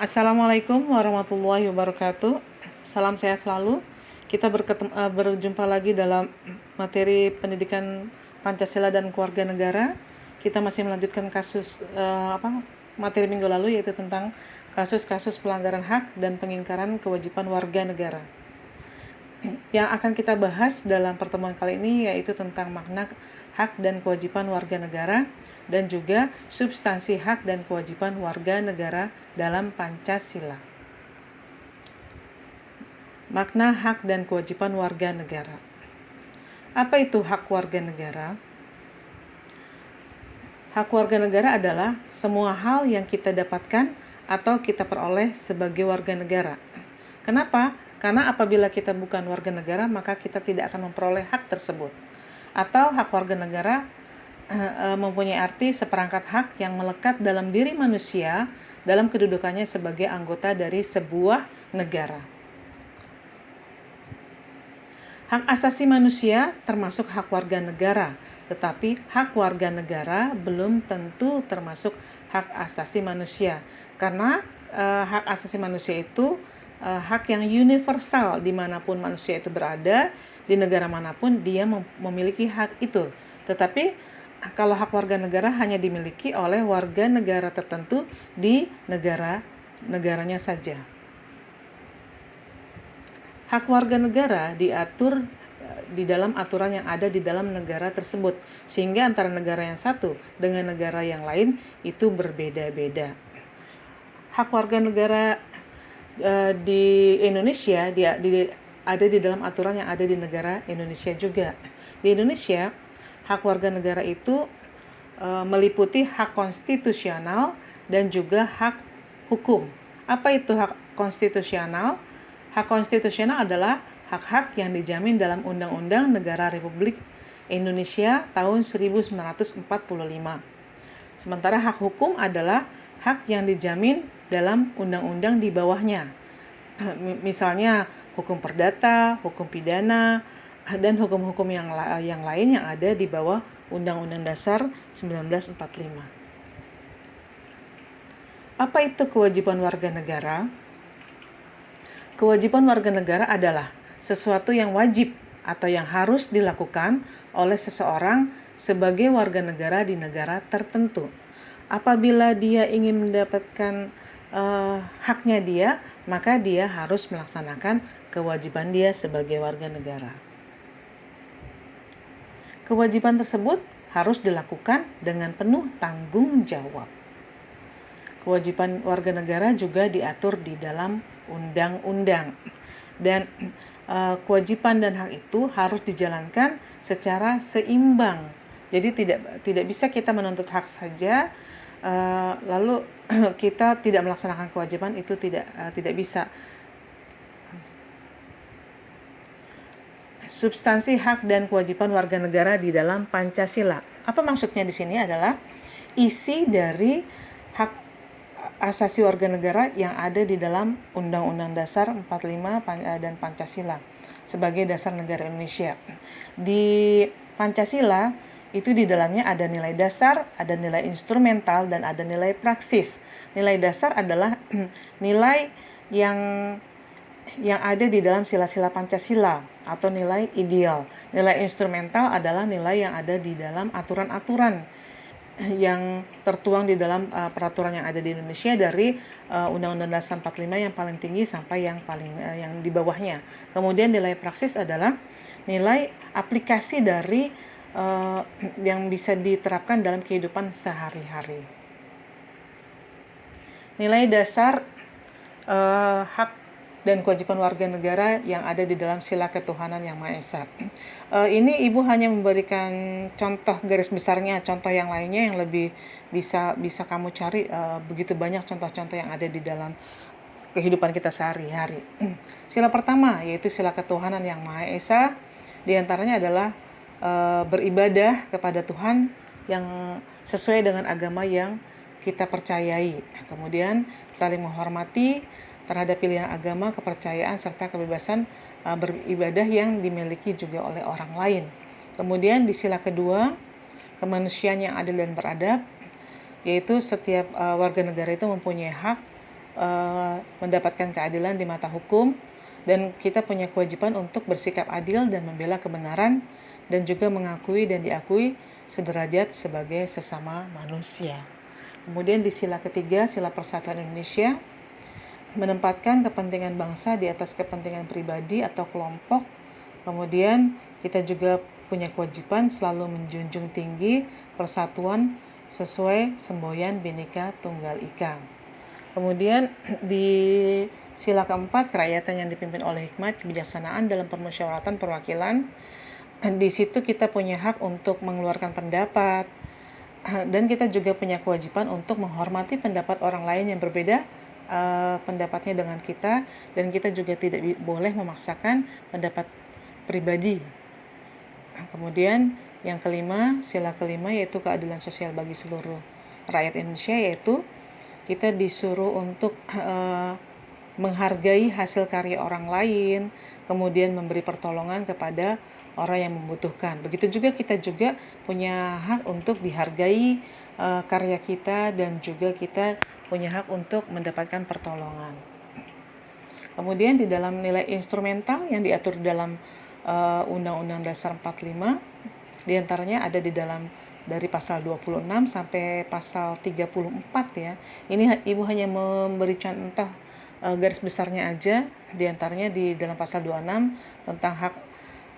Assalamualaikum warahmatullahi wabarakatuh. Salam sehat selalu. Kita berjumpa lagi dalam materi pendidikan Pancasila dan Keluarga Negara. Kita masih melanjutkan materi minggu lalu, yaitu tentang kasus-kasus pelanggaran hak dan pengingkaran kewajiban warga negara. Yang akan kita bahas dalam pertemuan kali ini yaitu tentang makna hak dan kewajiban warga negara dan juga substansi hak dan kewajiban warga negara dalam Pancasila. Makna hak dan kewajiban warga negara. Apa itu hak warga negara? Hak warga negara adalah semua hal yang kita dapatkan atau kita peroleh sebagai warga negara. Kenapa? Karena apabila kita bukan warga negara, maka kita tidak akan memperoleh hak tersebut. Atau hak warga negara mempunyai arti seperangkat hak yang melekat dalam diri manusia dalam kedudukannya sebagai anggota dari sebuah negara. Hak asasi manusia termasuk hak warga negara, tetapi hak warga negara belum tentu termasuk hak asasi manusia. Karena hak asasi manusia itu hak yang universal dimanapun manusia itu berada, di negara manapun dia memiliki hak itu. Tetapi kalau hak warga negara hanya dimiliki oleh warga negara tertentu di negaranya saja. Hak warga negara diatur di dalam aturan yang ada di dalam negara tersebut, sehingga antara negara yang satu dengan negara yang lain itu berbeda-beda. Hak warga negara di Indonesia ada di dalam aturan yang ada di negara Indonesia juga. Di Indonesia, hak warga negara itu meliputi hak konstitusional dan juga hak hukum. Apa itu hak konstitusional? Hak konstitusional adalah hak-hak yang dijamin dalam Undang-Undang Negara Republik Indonesia tahun 1945. Sementara hak hukum adalah hak yang dijamin dalam undang-undang di bawahnya. Misalnya hukum perdata, hukum pidana, dan hukum-hukum yang lain yang ada di bawah Undang-Undang Dasar 1945. Apa itu kewajiban warga negara? Kewajiban warga negara adalah sesuatu yang wajib atau yang harus dilakukan oleh seseorang sebagai warga negara di negara tertentu. Apabila dia ingin mendapatkan haknya dia, maka dia harus melaksanakan kewajiban dia sebagai warga negara. Kewajiban tersebut harus dilakukan dengan penuh tanggung jawab. Kewajiban warga negara juga diatur di dalam undang-undang. Dan kewajiban dan hak itu harus dijalankan secara seimbang. Jadi tidak bisa kita menuntut hak saja lalu kita tidak melaksanakan kewajiban, itu tidak bisa. Substansi hak dan kewajiban warga negara di dalam Pancasila. Apa maksudnya di sini adalah isi dari hak asasi warga negara yang ada di dalam Undang-Undang Dasar 45 dan Pancasila sebagai dasar negara Indonesia. Di Pancasila itu di dalamnya ada nilai dasar, ada nilai instrumental, dan ada nilai praksis. Nilai dasar adalah nilai yang ada di dalam sila-sila Pancasila atau nilai ideal. Nilai instrumental adalah nilai yang ada di dalam aturan-aturan yang tertuang di dalam peraturan yang ada di Indonesia dari Undang-Undang Dasar 45 yang paling tinggi sampai yang di bawahnya. Kemudian nilai praksis adalah nilai aplikasi dari yang bisa diterapkan dalam kehidupan sehari-hari. Nilai dasar hak dan kewajiban warga negara yang ada di dalam sila ketuhanan yang Maha Esa. Ini Ibu hanya memberikan contoh garis besarnya, contoh yang lainnya yang lebih bisa kamu cari, begitu banyak contoh-contoh yang ada di dalam kehidupan kita sehari-hari. Sila pertama yaitu sila ketuhanan yang Maha Esa, di antaranya adalah beribadah kepada Tuhan yang sesuai dengan agama yang kita percayai. Kemudian saling menghormati terhadap pilihan agama, kepercayaan, serta kebebasan beribadah yang dimiliki juga oleh orang lain. Kemudian di sila kedua, kemanusiaan yang adil dan beradab, yaitu setiap warga negara itu mempunyai hak mendapatkan keadilan di mata hukum, dan kita punya kewajiban untuk bersikap adil dan membela kebenaran, dan juga mengakui dan diakui sederajat sebagai sesama manusia. Kemudian di sila ketiga, sila persatuan Indonesia, menempatkan kepentingan bangsa di atas kepentingan pribadi atau kelompok. Kemudian kita juga punya kewajiban selalu menjunjung tinggi persatuan sesuai semboyan Bhinneka Tunggal Ika. Kemudian di sila keempat, kerakyatan yang dipimpin oleh hikmat kebijaksanaan dalam permusyawaratan perwakilan. Di situ kita punya hak untuk mengeluarkan pendapat, dan kita juga punya kewajiban untuk menghormati pendapat orang lain yang berbeda pendapatnya dengan kita, dan kita juga tidak boleh memaksakan pendapat pribadi. Kemudian yang kelima, sila kelima, yaitu keadilan sosial bagi seluruh rakyat Indonesia, yaitu kita disuruh untuk menghargai hasil karya orang lain, kemudian memberi pertolongan kepada orang yang membutuhkan. Begitu juga kita juga punya hak untuk dihargai karya kita, dan juga kita punya hak untuk mendapatkan pertolongan. Kemudian di dalam nilai instrumental yang diatur dalam Undang-Undang Dasar 45, diantaranya ada di dalam dari pasal 26 sampai pasal 34 ya. Ini Ibu hanya memberi contoh garis besarnya aja. Diantaranya di dalam pasal 26 tentang hak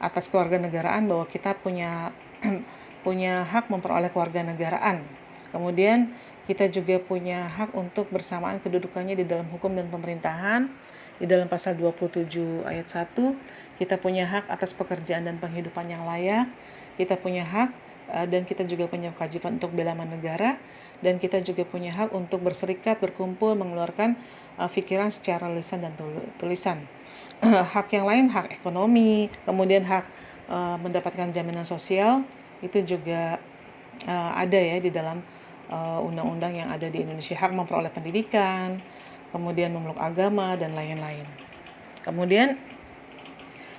atas kewarganegaraan, bahwa kita punya hak memperoleh kewarganegaraan. Kemudian kita juga punya hak untuk bersamaan kedudukannya di dalam hukum dan pemerintahan. Di dalam pasal 27 ayat 1, kita punya hak atas pekerjaan dan penghidupan yang layak. Kita punya hak dan kita juga punya kewajiban untuk bela negara, dan kita juga punya hak untuk berserikat, berkumpul, mengeluarkan pikiran secara lisan dan tulisan. Hak yang lain, hak ekonomi, kemudian hak mendapatkan jaminan sosial, itu juga ada ya di dalam undang-undang yang ada di Indonesia. Hak memperoleh pendidikan, kemudian memeluk agama, dan lain-lain. Kemudian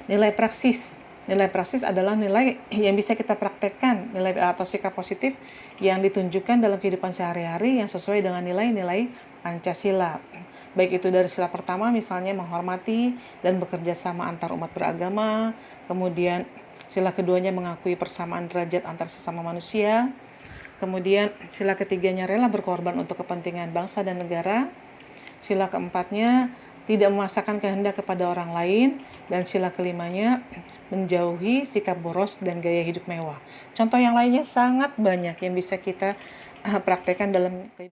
nilai praksis. Nilai praksis adalah nilai yang bisa kita praktekkan, nilai atau sikap positif yang ditunjukkan dalam kehidupan sehari-hari yang sesuai dengan nilai-nilai Pancasila. Baik itu dari sila pertama, misalnya menghormati dan bekerja sama antar umat beragama. Kemudian sila keduanya mengakui persamaan derajat antar sesama manusia. Kemudian sila ketiganya rela berkorban untuk kepentingan bangsa dan negara. Sila keempatnya tidak memaksakan kehendak kepada orang lain. Dan sila kelimanya menjauhi sikap boros dan gaya hidup mewah. Contoh yang lainnya sangat banyak yang bisa kita praktekkan dalam kehidupan.